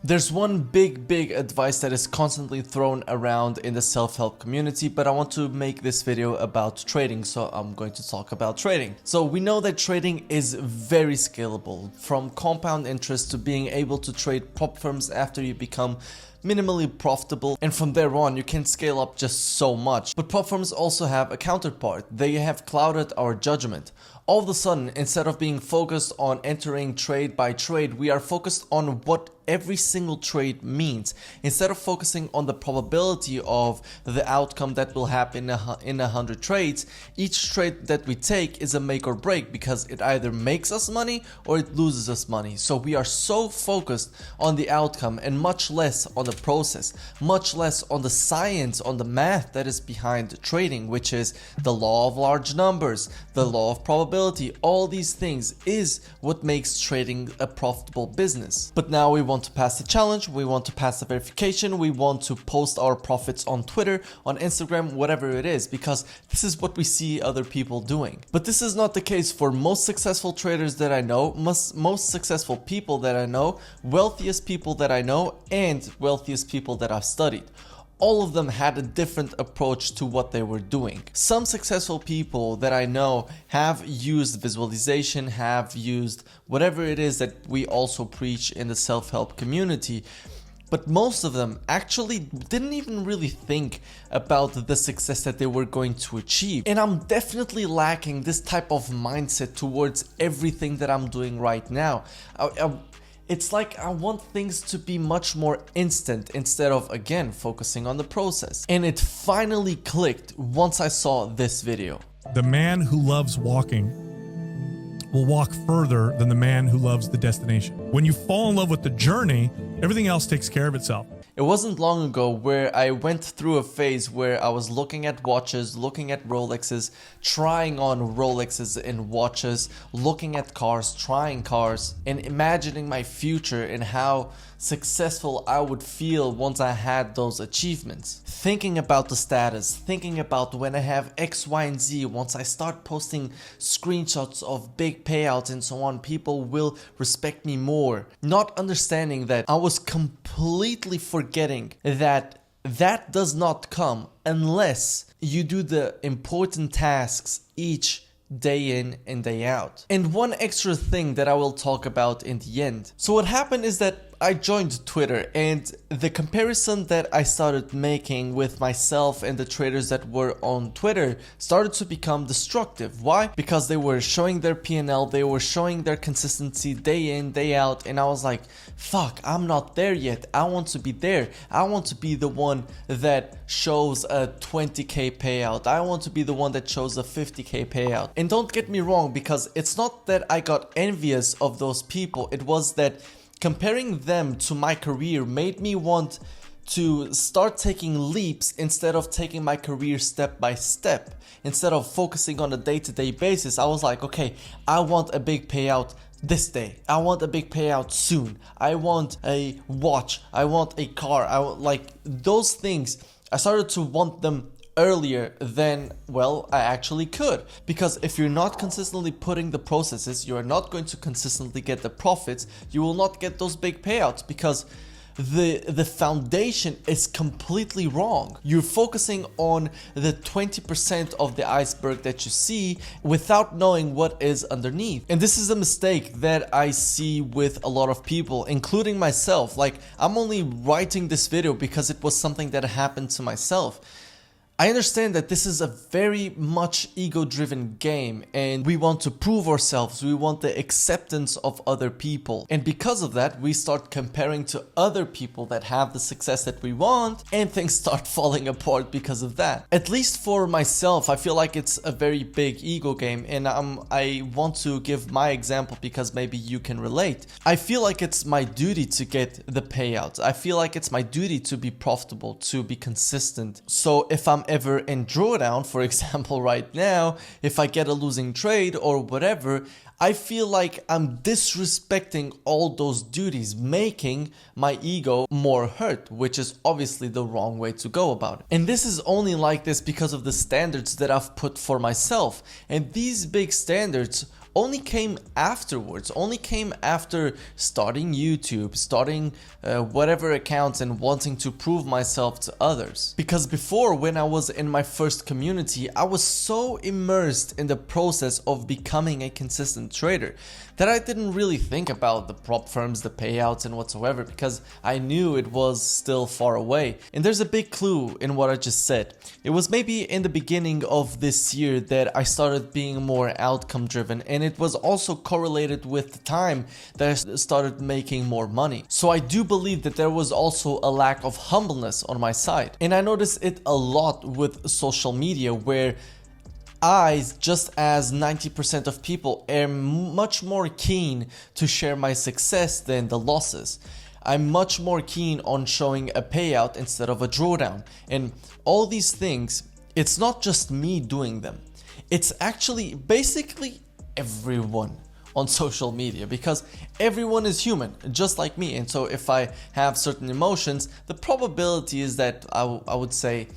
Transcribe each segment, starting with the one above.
There's one big advice that is constantly thrown around in the self-help community, but I want to make this video about trading, so I'm going to talk about trading. So we know that trading is very scalable, from compound interest to being able to trade prop firms after you become minimally profitable, and from there on you can scale up just so much. But prop firms also have a counterpart. They have clouded our judgment. All of a sudden, instead of being focused on entering trade by trade, we are focused on what every single trade means. Instead of focusing on the probability of the outcome that will happen in 100 trades, each trade that we take is a make or break, because it either makes us money or it loses us money. So we are so focused on the outcome and much less on the process, much less on the science, on the math that is behind trading, which is the law of large numbers, the law of probability. All these things is what makes trading a profitable business. But now we want to pass the challenge, we want to pass the verification, we want to post our profits on Twitter, on Instagram, whatever it is, because this is what we see other people doing. But this is not the case for most successful traders that I know, most successful people that I know, wealthiest people that I know, and wealthiest people that I've studied. All of them had a different approach to what they were doing. Some successful people that I know have used visualization, have used whatever it is that we also preach in the self-help community, but most of them actually didn't even really think about the success that they were going to achieve. And I'm definitely lacking this type of mindset towards everything that I'm doing right now. It's like I want things to be much more instant instead of, again, focusing on the process. And it finally clicked once I saw this video. The man who loves walking will walk further than the man who loves the destination. When you fall in love with the journey, everything else takes care of itself. It wasn't long ago where I went through a phase where I was looking at watches, looking at Rolexes, trying on Rolexes and watches, looking at cars, trying cars, and imagining my future and how successful I would feel once I had those achievements. Thinking about the status, thinking about when I have X, Y, and Z, once I start posting screenshots of big payouts and so on, people will respect me more. Not understanding that I was completely forgetting that that does not come unless you do the important tasks each day in and day out. And one extra thing that I will talk about in the end. So what happened is that I joined Twitter, and the comparison that I started making with myself and the traders that were on Twitter started to become destructive. Why? Because they were showing their P&L, they were showing their consistency day in, day out, and I was like, fuck, I'm not there yet. I want to be there. I want to be the one that shows a 20k payout. I want to be the one that shows a 50k payout. And don't get me wrong, because it's not that I got envious of those people, it was that comparing them to my career made me want to start taking leaps instead of taking my career step by step. Instead of focusing on a day-to-day basis, I was like, okay, I want a big payout this day. I want a big payout soon. I want a watch. I want a car. I want, like, those things. I started to want them earlier than, well, I actually could. Because if you're not consistently putting the processes, you are not going to consistently get the profits. You will not get those big payouts because the foundation is completely wrong. You're focusing on the 20% of the iceberg that you see without knowing what is underneath. And this is a mistake that I see with a lot of people, including myself. Like, I'm only writing this video because it was something that happened to myself. I understand that this is a very much ego-driven game, and we want to prove ourselves, we want the acceptance of other people. And because of that, we start comparing to other people that have the success that we want, and things start falling apart because of that. At least for myself, I feel like it's a very big ego game, and I want to give my example because maybe you can relate. I feel like it's my duty to get the payouts. I feel like it's my duty to be profitable, to be consistent. So if I'm ever in drawdown, for example, right now, if I get a losing trade or whatever, I feel like I'm disrespecting all those duties, making my ego more hurt, which is obviously the wrong way to go about it. And this is only like this because of the standards that I've put for myself. And these big standards only came afterwards, only came after starting YouTube, starting whatever accounts and wanting to prove myself to others. Because before, when I was in my first community, I was so immersed in the process of becoming a consistent trader that I didn't really think about the prop firms, the payouts and whatsoever, because I knew it was still far away. And there's a big clue in what I just said. It was maybe in the beginning of this year that I started being more outcome driven, and it was also correlated with the time that I started making more money. So I do believe that there was also a lack of humbleness on my side. And I noticed it a lot with social media, where I, just as 90% of people, am much more keen to share my success than the losses. I'm much more keen on showing a payout instead of a drawdown. And all these things, it's not just me doing them. It's actually basically everyone on social media, because everyone is human, just like me. And so if I have certain emotions, the probability is that I would say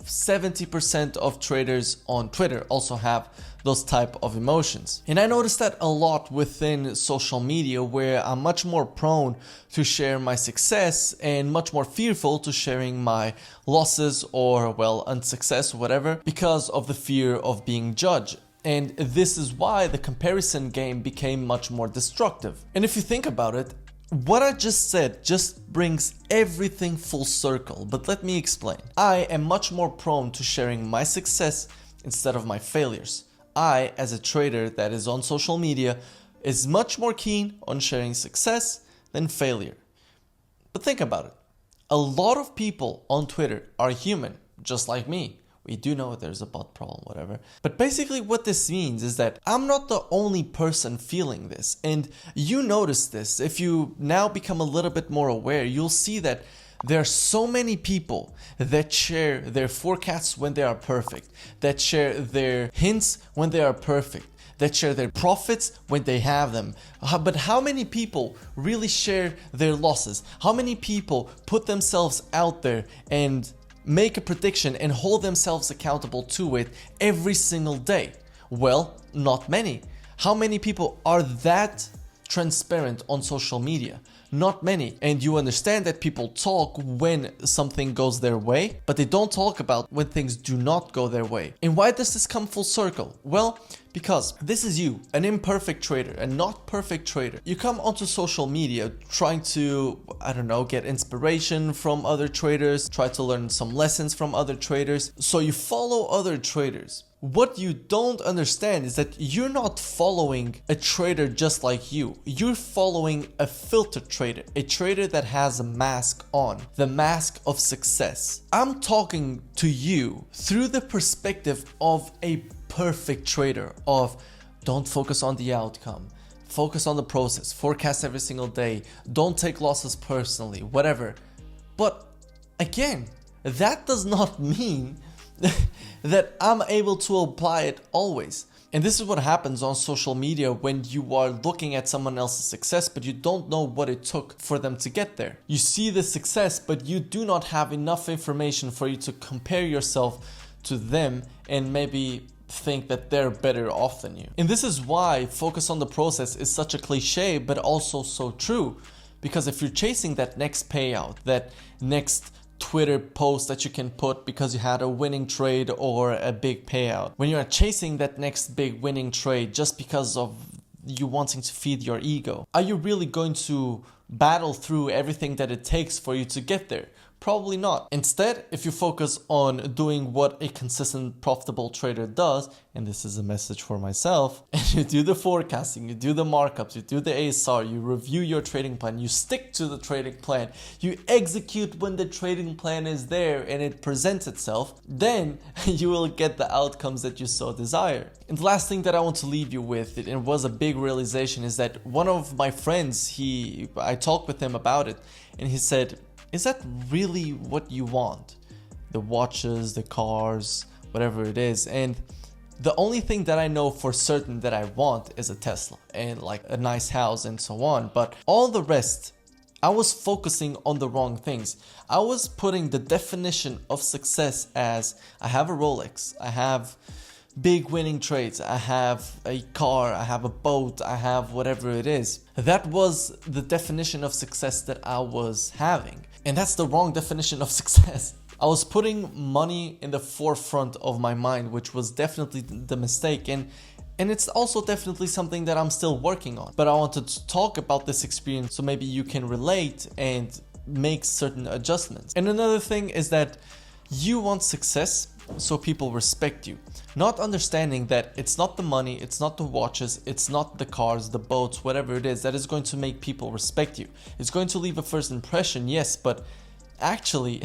70% of traders on Twitter also have those type of emotions. And I noticed that a lot within social media, where I'm much more prone to share my success and much more fearful to sharing my losses or, well, unsuccess or whatever, because of the fear of being judged. And this is why the comparison game became much more destructive. And if you think about it, what I just said just brings everything full circle, but let me explain. I am much more prone to sharing my success instead of my failures. I, as a trader that is on social media, is much more keen on sharing success than failure. But think about it. A lot of people on Twitter are human, just like me. We do know there's a bot problem, whatever. But basically what this means is that I'm not the only person feeling this. And you notice this. If you now become a little bit more aware, you'll see that there are so many people that share their forecasts when they are perfect, that share their hints when they are perfect, that share their profits when they have them. But how many people really share their losses? How many people put themselves out there and make a prediction and hold themselves accountable to it every single day? Well, not many. How many people are that transparent on social media? Not many. And you understand that people talk when something goes their way, but they don't talk about when things do not go their way. And why does this come full circle? Well, because this is you, an imperfect trader, a not perfect trader. You come onto social media trying to, I don't know, get inspiration from other traders, try to learn some lessons from other traders. So you follow other traders. What you don't understand is that you're not following a trader just like you. You're following a filtered trader, a trader that has a mask on, the mask of success. I'm talking to you through the perspective of a perfect trader, of don't focus on the outcome, focus on the process, forecast every single day, don't take losses personally, whatever. But again, that does not mean that I'm able to apply it always. And this is what happens on social media when you are looking at someone else's success, but you don't know what it took for them to get there. You see the success, but you do not have enough information for you to compare yourself to them and maybe think that they're better off than you. And this is why focus on the process is such a cliche, but also so true. Because if you're chasing that next payout, that next Twitter post that you can put because you had a winning trade or a big payout, when you are chasing that next big winning trade just because of you wanting to feed your ego, are you really going to battle through everything that it takes for you to get there? Probably not. Instead, if you focus on doing what a consistent, profitable trader does, and this is a message for myself, and you do the forecasting, you do the markups, you do the ASR, you review your trading plan, you stick to the trading plan, you execute when the trading plan is there and it presents itself, then you will get the outcomes that you so desire. And the last thing that I want to leave you with, it was a big realization, is that one of my friends, I talked with him about it, and he said, is that really what you want? The watches, the cars, whatever it is. And the only thing that I know for certain that I want is a Tesla and like a nice house and so on. But all the rest, I was focusing on the wrong things. I was putting the definition of success as I have a Rolex, I have big winning trades. I have a car, I have a boat, I have whatever it is. That was the definition of success that I was having. And that's the wrong definition of success. I was putting money in the forefront of my mind, which was definitely the mistake. And it's also definitely something that I'm still working on. But I wanted to talk about this experience so maybe you can relate and make certain adjustments. And another thing is that you want success so people respect you, not understanding that it's not the money, it's not the watches, it's not the cars, the boats, whatever it is that is going to make people respect you. It's going to leave a first impression, yes, but actually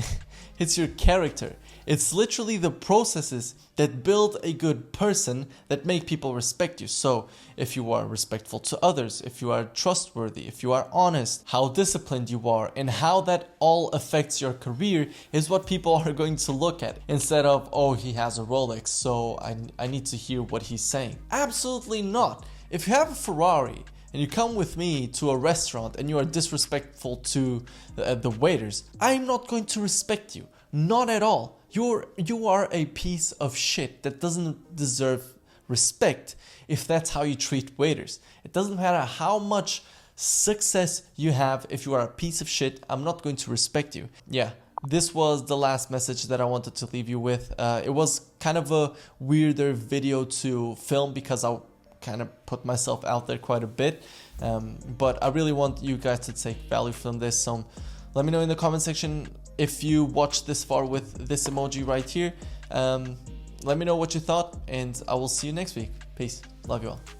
it's your character. It's literally the processes that build a good person that make people respect you. So if you are respectful to others, if you are trustworthy, if you are honest, how disciplined you are, and how that all affects your career is what people are going to look at, instead of, oh, he has a Rolex, so I need to hear what he's saying. Absolutely not. If you have a Ferrari and you come with me to a restaurant and you are disrespectful to the waiters, I'm not going to respect you. Not at all. You are a piece of shit that doesn't deserve respect if that's how you treat waiters. It doesn't matter how much success you have. If you are a piece of shit, I'm not going to respect you. Yeah, this was the last message that I wanted to leave you with. It was kind of a weirder video to film because I kind of put myself out there quite a bit. But I really want you guys to take value from this. So let me know in the comment section if you watched this far with this emoji right here. Let me know what you thought, and I will see you next week. Peace. Love you all.